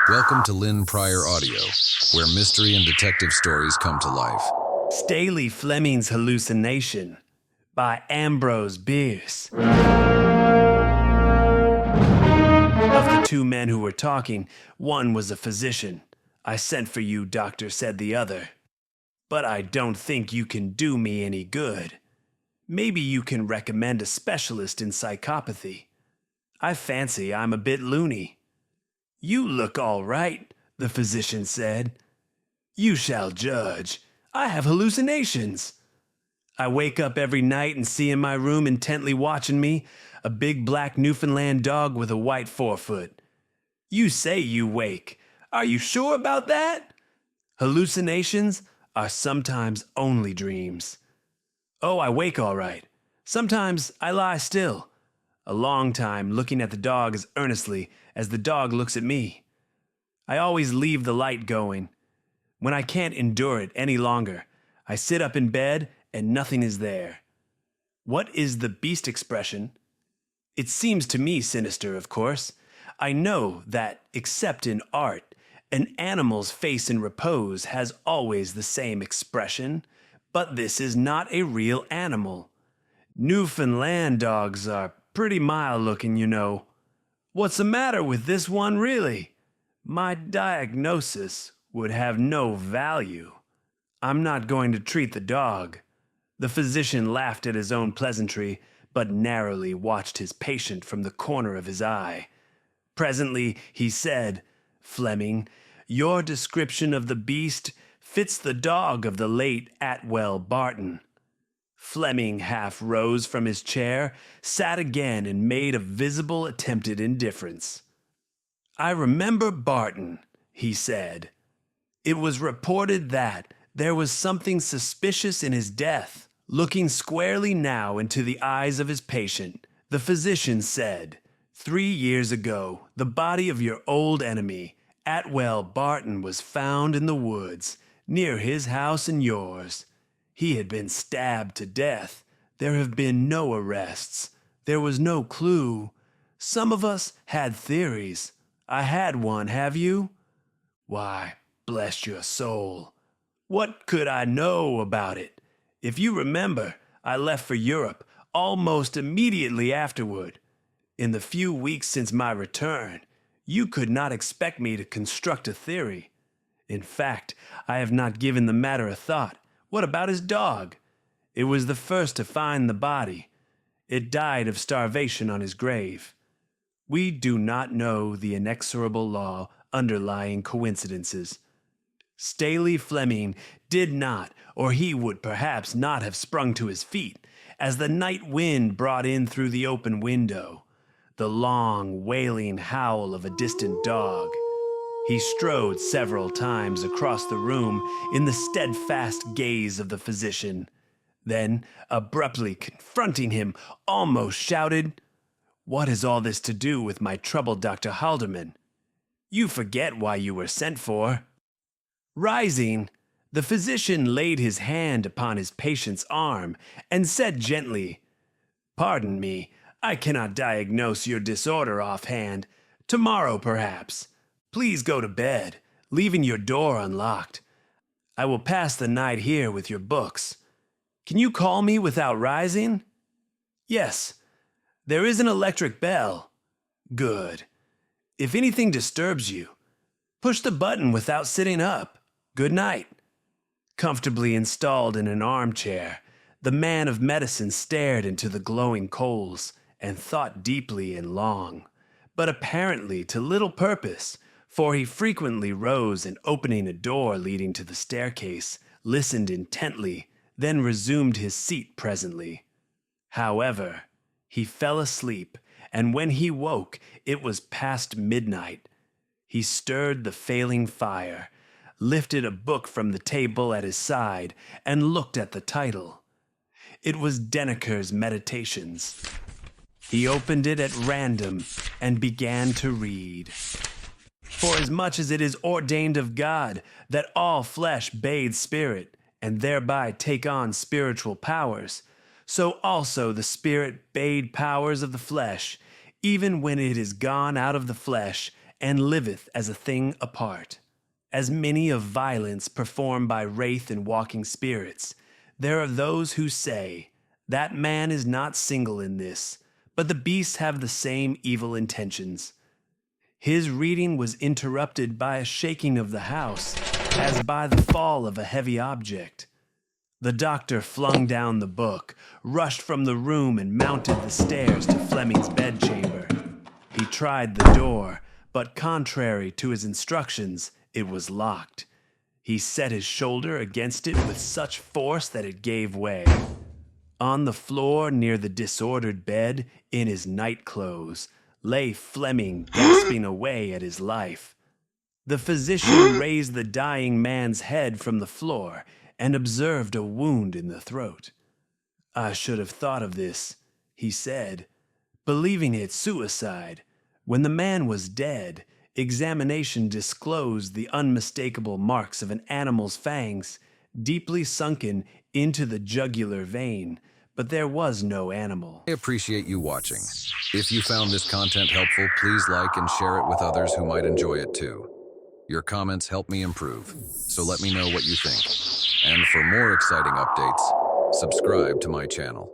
Welcome to Lynn Pryor Audio, where mystery and detective stories come to life. Staley Fleming's Hallucination by Ambrose Bierce. Of the two men who were talking, one was a physician. "I sent for you, doctor," said the other. "But I don't think you can do me any good. Maybe you can recommend a specialist in psychopathy. I fancy I'm a bit loony." "You look all right," the physician said. "You shall judge. I have hallucinations. I wake up every night and see in my room intently watching me a big black Newfoundland dog with a white forefoot. You say you wake. Are you sure about that? Hallucinations are sometimes only dreams." "Oh, I wake all right. Sometimes I lie still, a long time looking at the dog as earnestly as the dog looks at me. I always leave the light going. When I can't endure it any longer, I sit up in bed and nothing is there." What is the beast expression? It seems to me sinister, of course. I know that, except in art, an animal's face in repose has always the same expression, but this is not a real animal. Newfoundland dogs are pretty mild looking, you know. What's the matter with this one, really? My diagnosis would have no value. I'm not going to treat the dog. The physician laughed at his own pleasantry, but narrowly watched his patient from the corner of his eye. Presently he said, "Fleming, your description of the beast fits the dog of the late Atwell Barton." Fleming half rose from his chair, sat again, and made a visible attempted indifference. "I remember Barton," he said. "It was reported that there was something suspicious in his death." Looking squarely now into the eyes of his patient, the physician said, 3 years ago, the body of your old enemy, Atwell Barton, was found in the woods, near his house and yours. He had been stabbed to death. There have been no arrests. There was no clue. Some of us had theories. I had one, have you? Why, bless your soul. What could I know about it? If you remember, I left for Europe almost immediately afterward. In the few weeks since my return, you could not expect me to construct a theory. In fact, I have not given the matter a thought. What about his dog? It was the first to find the body. It died of starvation on his grave. We do not know the inexorable law underlying coincidences. Staley Fleming did not, or he would perhaps not have sprung to his feet, as the night wind brought in through the open window the long, wailing howl of a distant dog. He strode several times across the room in the steadfast gaze of the physician. Then, abruptly confronting him, almost shouted, "What has all this to do with my trouble, Dr. Halderman? You forget why you were sent for." Rising, the physician laid his hand upon his patient's arm and said gently, "Pardon me, I cannot diagnose your disorder offhand. Tomorrow, perhaps. Please go to bed, leaving your door unlocked. I will pass the night here with your books. Can you call me without rising?" "Yes. There is an electric bell." "Good. If anything disturbs you, push the button without sitting up. Good night." Comfortably installed in an armchair, the man of medicine stared into the glowing coals and thought deeply and long, but apparently to little purpose, for he frequently rose and, opening a door leading to the staircase, listened intently, then resumed his seat presently. However, he fell asleep, and when he woke, it was past midnight. He stirred the failing fire, lifted a book from the table at his side, and looked at the title. It was Denneker's Meditations. He opened it at random and began to read. "Forasmuch as it is ordained of God that all flesh bathe spirit, and thereby take on spiritual powers, so also the spirit bade powers of the flesh, even when it is gone out of the flesh, and liveth as a thing apart. As many of violence performed by wraith and walking spirits, there are those who say, that man is not single in this, but the beasts have the same evil intentions. His reading was interrupted by a shaking of the house, as by the fall of a heavy object. The doctor flung down the book, rushed from the room, and mounted the stairs to Fleming's bedchamber. He tried the door, but contrary to his instructions, it was locked. He set his shoulder against it with such force that it gave way. On the floor near the disordered bed, in his nightclothes, lay Fleming gasping away at his life. The physician raised the dying man's head from the floor and observed a wound in the throat. I should have thought of this, he said, believing it suicide. When the man was dead, examination disclosed the unmistakable marks of an animal's fangs, deeply sunken into the jugular vein, but there was no animal. I appreciate you watching. If you found this content helpful, please like and share it with others who might enjoy it too. Your comments help me improve, so let me know what you think. And for more exciting updates, subscribe to my channel.